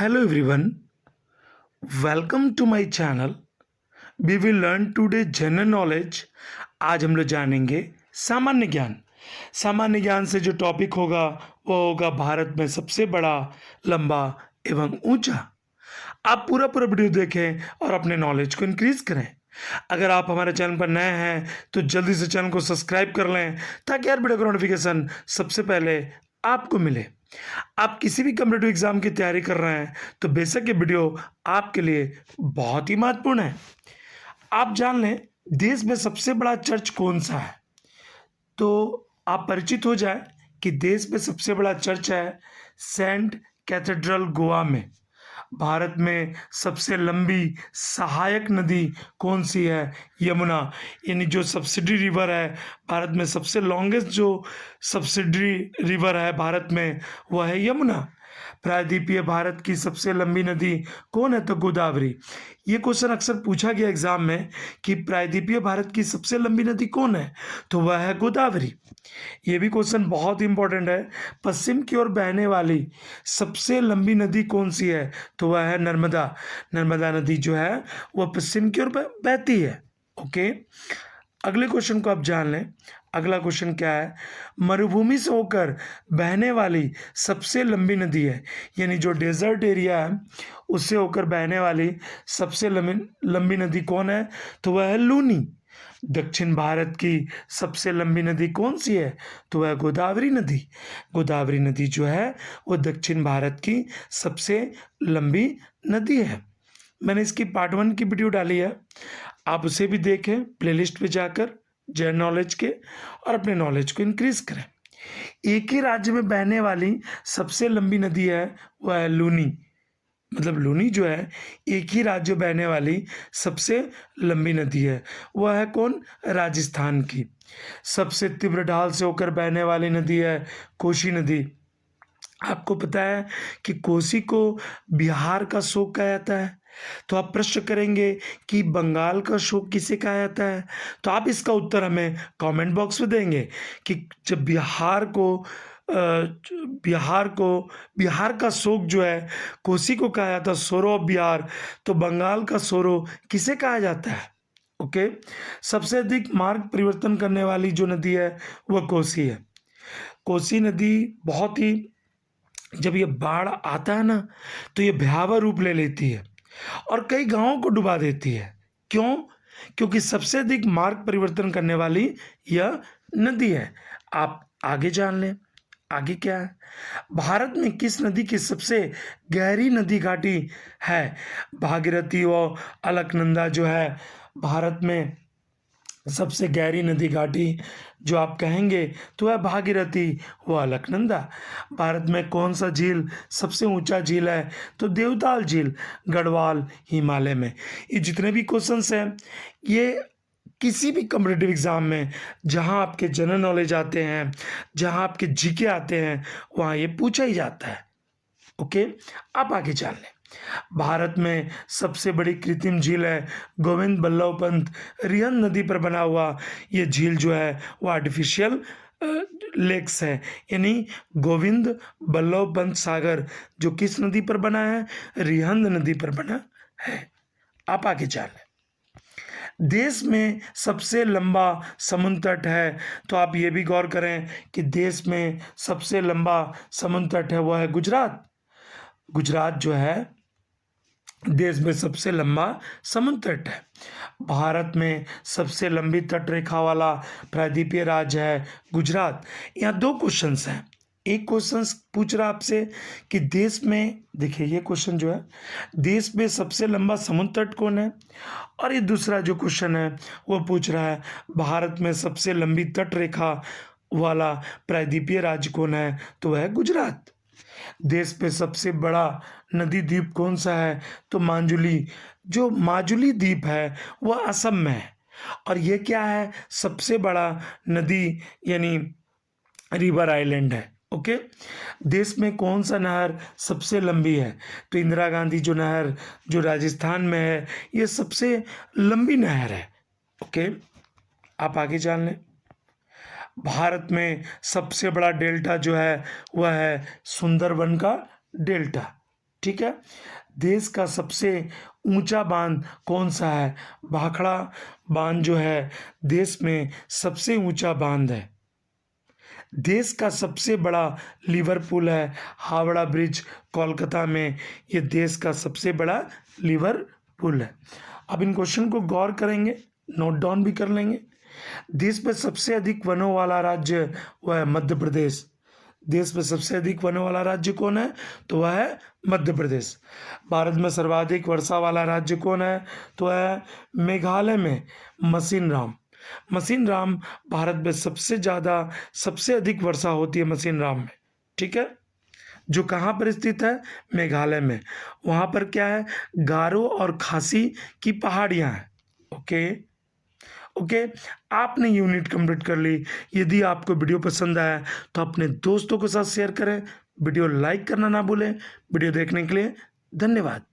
Hello everyone, welcome to my channel. We will learn today general knowledge. आज हम लोग जानेंगे सामान्य ज्ञान। सामान्य ज्ञान से जो टॉपिक होगा वो होगा भारत में सबसे बड़ा, लंबा एवं ऊंचा। आप पूरा पूरा वीडियो देखें और अपने नॉलेज को इंक्रीज करें। अगर आप हमारे चैनल पर नए हैं तो जल्दी से चैनल को सब्सक्राइब कर लें ताकि हर वीडियो का नोटिफिकेशन सबसे पहले आपको मिले। आप किसी भी कॉम्पिटिटिव एग्जाम की तैयारी कर रहे हैं तो बेशक ये वीडियो आपके लिए बहुत ही महत्वपूर्ण है। आप जान लें देश में सबसे बड़ा चर्च कौन सा है, तो आप परिचित हो जाए कि देश में सबसे बड़ा चर्च है सेंट कैथेड्रल गोवा में। भारत में सबसे लंबी सहायक नदी कौन सी है? यमुना। यानी जो सब्सिडी रिवर है भारत में, सबसे लॉन्गेस्ट जो सब्सिडी रिवर है भारत में वह है यमुना। प्रायद्वीपीय भारत की सबसे लंबी नदी कौन है? तो गोदावरी। ये क्वेश्चन अक्सर पूछा गया एग्जाम में कि प्रायद्वीपीय भारत की सबसे लंबी नदी कौन है, तो वह है गोदावरी। ये भी क्वेश्चन बहुत इंपॉर्टेंट है। पश्चिम की ओर बहने वाली सबसे लंबी नदी कौन सी है? तो वह है नर्मदा। नर्मदा नदी जो है वह पश्चिम की ओर बहती है। ओके, अगले क्वेश्चन को आप जान लें। अगला क्वेश्चन क्या है? मरुभूमि से होकर बहने वाली सबसे लंबी नदी है, यानी जो डेजर्ट एरिया है उससे होकर बहने वाली सबसे लंबी नदी कौन है? तो वह है लूनी। दक्षिण भारत की सबसे लंबी नदी कौन सी है? तो वह गोदावरी नदी। गोदावरी नदी जो है वो दक्षिण भारत की सबसे लंबी नदी है। मैंने इसकी पार्ट 1 की वीडियो डाली है, आप उसे भी देखें प्लेलिस्ट पे जाकर जनरल नॉलेज के, और अपने नॉलेज को इंक्रीज करें। एक ही राज्य में बहने वाली सबसे लंबी नदी है वह है लूनी। मतलब लूनी जो है एक ही राज्य में बहने वाली सबसे लंबी नदी है। वह है कौन? राजस्थान की। सबसे तीव्र ढाल से होकर बहने वाली नदी है कोसी नदी। आपको पता है कि कोसी को बिहार का शोक कहा जाता है, तो आप प्रश्न करेंगे कि बंगाल का शोक किसे कहा जाता है? तो आप इसका उत्तर हमें कमेंट बॉक्स में देंगे कि जब बिहार का शोक जो है कोसी को कहा जाता है, सोरो ऑफ बिहार, तो बंगाल का सोरो किसे कहा जाता है? ओके, सबसे अधिक मार्ग परिवर्तन करने वाली जो नदी है वह कोसी है। कोसी नदी बहुत ही, जब ये बाढ़ आता है ना तो ये भयावह रूप ले लेती है और कई गांवों को डुबा देती है। क्यों? क्योंकि सबसे अधिक मार्ग परिवर्तन करने वाली यह नदी है। आप आगे जान लें। आगे क्या है? भारत में किस नदी की सबसे गहरी नदी घाटी है? भागीरथी और अलकनंदा जो है भारत में सबसे गहरी नदी घाटी जो आप कहेंगे तो वह भागीरथी व अलकनंदा। भारत में कौन सा झील सबसे ऊंचा झील है? तो देवताल झील, गढ़वाल हिमालय में। ये जितने भी क्वेश्चंस हैं ये किसी भी कॉम्पिटिटिव एग्जाम में जहां आपके जनरल नॉलेज आते हैं, जहां आपके जीके आते हैं, वहां ये पूछा ही जाता है। ओके, आप आगे जान लें। भारत में सबसे बड़ी कृत्रिम झील है गोविंद बल्लभ पंत रिहंद नदी पर बना हुआ ये झील जो है वो आर्टिफिशियल लेक्स है, यानी गोविंद बल्लभ पंत सागर जो किस नदी पर बना है? रिहंद नदी पर बना है। आप आगे जान लें। देश में सबसे लंबा समुद्र तट है, तो आप ये भी गौर करें कि देश में सबसे लंबा समुद्र तट है वह है गुजरात। गुजरात जो है देश में सबसे लंबा समुद्र तट है। भारत में सबसे लंबी तट रेखा वाला प्रायद्वीपीय राज्य है गुजरात। यहाँ 2 क्वेश्चंस हैं। एक क्वेश्चन पूछ रहा आपसे कि देश में, देखिए ये क्वेश्चन जो है देश में सबसे लंबा समुद्र तट कौन है, और ये दूसरा जो क्वेश्चन है वो पूछ रहा है भारत में सबसे लंबी तट रेखा वाला प्रायद्वीपीय राज्य कौन है, तो वह है गुजरात। देश पे सबसे बड़ा नदी द्वीप कौन सा है? तो माजुली। जो माजुली द्वीप है वह असम में है, और ये क्या है? सबसे बड़ा नदी यानी रिवर आइलैंड है। ओके, देश में कौन सा नहर सबसे लंबी है? तो इंदिरा गांधी जो नहर जो राजस्थान में है ये सबसे लंबी नहर है। ओके, आप आगे जान लें। भारत में सबसे बड़ा डेल्टा जो है वह है सुंदरबन का डेल्टा। ठीक है। देश का सबसे ऊंचा बांध कौन सा है? भाखड़ा बांध जो है देश में सबसे ऊंचा बांध है। देश का सबसे बड़ा रिवर पुल है हावड़ा ब्रिज कोलकाता में, ये देश का सबसे बड़ा रिवर पुल है। अब इन क्वेश्चन को गौर करेंगे, नोट डाउन भी कर लेंगे। देश में सबसे अधिक वनों वाला राज्य वह है मध्य प्रदेश। देश में सबसे अधिक वनों वाला राज्य कौन है? तो वह है मध्य प्रदेश। भारत में सर्वाधिक वर्षा वाला राज्य कौन है? तो वह है मेघालय में मसीनराम। मसीनराम भारत में सबसे अधिक वर्षा होती है मसीनराम में, ठीक है, जो कहाँ पर स्थित है? मेघालय में। वहाँ पर क्या है? गारो और खासी की पहाड़ियाँ हैं। ओके ओके, आपने यूनिट कंप्लीट कर ली। यदि आपको वीडियो पसंद आया तो अपने दोस्तों के साथ शेयर करें, वीडियो लाइक करना ना भूलें। वीडियो देखने के लिए धन्यवाद।